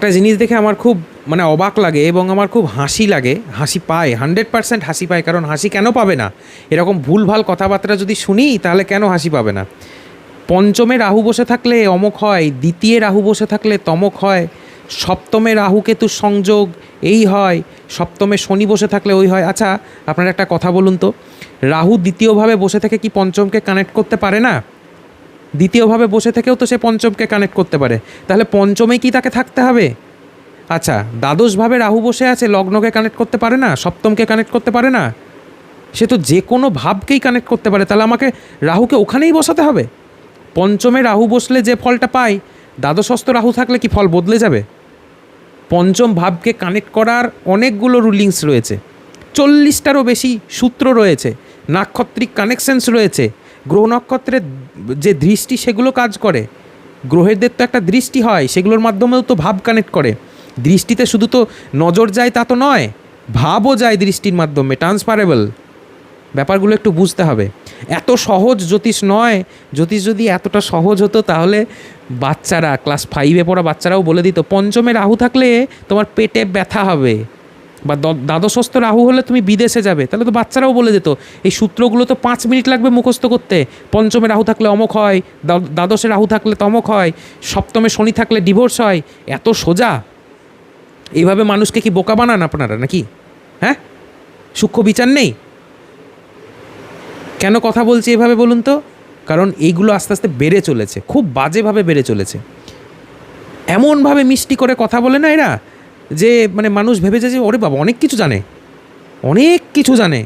একটা জিনিস দেখে আমার খুব অবাক লাগে এবং আমার খুব হাসি লাগে, হাসি পায়, 100% হাসি পায়। কারণ হাসি কেন পাবে না? এরকম ভুলভাল কথাবার্তা যদি শুনি তাহলে কেন হাসি পাবে না? পঞ্চমে রাহু বসে থাকলে অমক হয়, দ্বিতীয় রাহু বসে থাকলে তমক হয়, সপ্তমে রাহু কেতুর সংযোগ এই হয়, সপ্তমে শনি বসে থাকলে ওই হয়। আচ্ছা, আপনারা একটা কথা বলুন তো, রাহু দ্বিতীয়ভাবে বসে থেকে কি পঞ্চমকে কানেক্ট করতে পারে না? দ্বিতীয়ভাবে বসে থেকেও তো সে পঞ্চমকে কানেক্ট করতে পারে। তাহলে পঞ্চমেই কি তাকে থাকতে হবে? আচ্ছা, দ্বাদশভাবে রাহু বসে আছে, লগ্নকে কানেক্ট করতে পারে না, সপ্তমকে কানেক্ট করতে পারে না? সে তো যে কোনো ভাবকেই কানেক্ট করতে পারে। তাহলে আমাকে রাহুকে ওখানেই বসাতে হবে? পঞ্চমে রাহু বসলে যে ফলটা পাই, দ্বাদশস্থ রাহু থাকলে কি ফল বদলে যাবে? পঞ্চম ভাবকে কানেক্ট করার অনেকগুলো রুলিংস রয়েছে, 40টারও বেশি সূত্র রয়েছে, নাক্ষত্রিক কানেকশনস রয়েছে, গ্রহ নক্ষত্রের যে দৃষ্টি সেগুলো কাজ করে। গ্রহেরদের তো একটা দৃষ্টি হয়, সেগুলোর মাধ্যমেও তো ভাব কানেক্ট করে। দৃষ্টিতে শুধু তো নজর যায় তা তো নয়, ভাবও যায় দৃষ্টির মাধ্যমে, ট্রান্সফারেবল। ব্যাপারগুলো একটু বুঝতে হবে। এত সহজ জ্যোতিষ নয়। জ্যোতিষ যদি এতটা সহজ হতো তাহলে বাচ্চারা, ক্লাস 5-এ পড়া বাচ্চারাও বলে দিত পঞ্চমে রাহু থাকলে তোমার পেটে ব্যথা হবে, বা দ্বাদশস্থ রাহু হলে তুমি বিদেশে যাবে। তাহলে তো বাচ্চারাও বলে দিত। এই সূত্রগুলো তো 5 মিনিট লাগবে মুখস্থ করতে। পঞ্চমে রাহু থাকলে অমক হয়, দ্বাদশে রাহু থাকলে তমক হয়, সপ্তমে শনি থাকলে ডিভোর্স হয়। এত সোজা। এইভাবে মানুষকে কি বোকা বানান আপনারা নাকি? হ্যাঁ, সূক্ষ্ম বিচার নেই? কেন কথা বলছি এভাবে বলুন তো? কারণ এইগুলো আস্তে আস্তে বেড়ে চলেছে, খুব বাজেভাবে বেড়ে চলেছে। এমনভাবে মিষ্টি করে কথা বলে না এরা, যে মানুষ ভেবেছে যে ওরে বাবা অনেক কিছু জানে, অনেক কিছু জানে,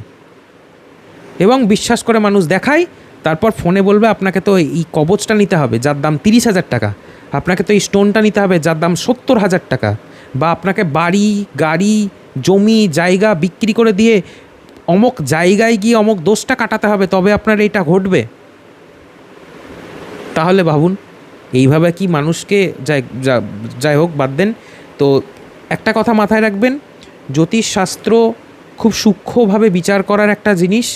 এবং বিশ্বাস করে মানুষ দেখায়। তারপর ফোনে বলবে আপনাকে তো এই কবচটা নিতে হবে যার দাম 30,000 টাকা, আপনাকে তো এই স্টোনটা নিতে হবে যার দাম 70,000 টাকা, বা আপনাকে বাড়ি, গাড়ি, জমি, জায়গা বিক্রি করে দিয়ে অমক জায়গায় গিয়ে অমক দোষটা কাটাতে হবে, তবে আপনার এইটা ঘটবে। তাহলে ভাবুন, এইভাবে কি মানুষকে যাই হোক বাদ দেন। তো একটা কথা মাথায় রাখবেন, জ্যোতিষশাস্ত্র খুব সূক্ষ্মভাবে বিচার করার একটা জিনিস।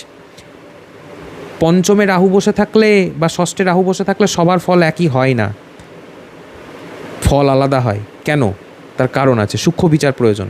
পঞ্চমে রাহু বসে থাকলে বা ষষ্ঠে রাহু বসে থাকলে সবার ফল একই হয় না, ফল আলাদা হয়। কেন? তার কারণ আছে, সূক্ষ্ম বিচার প্রয়োজন।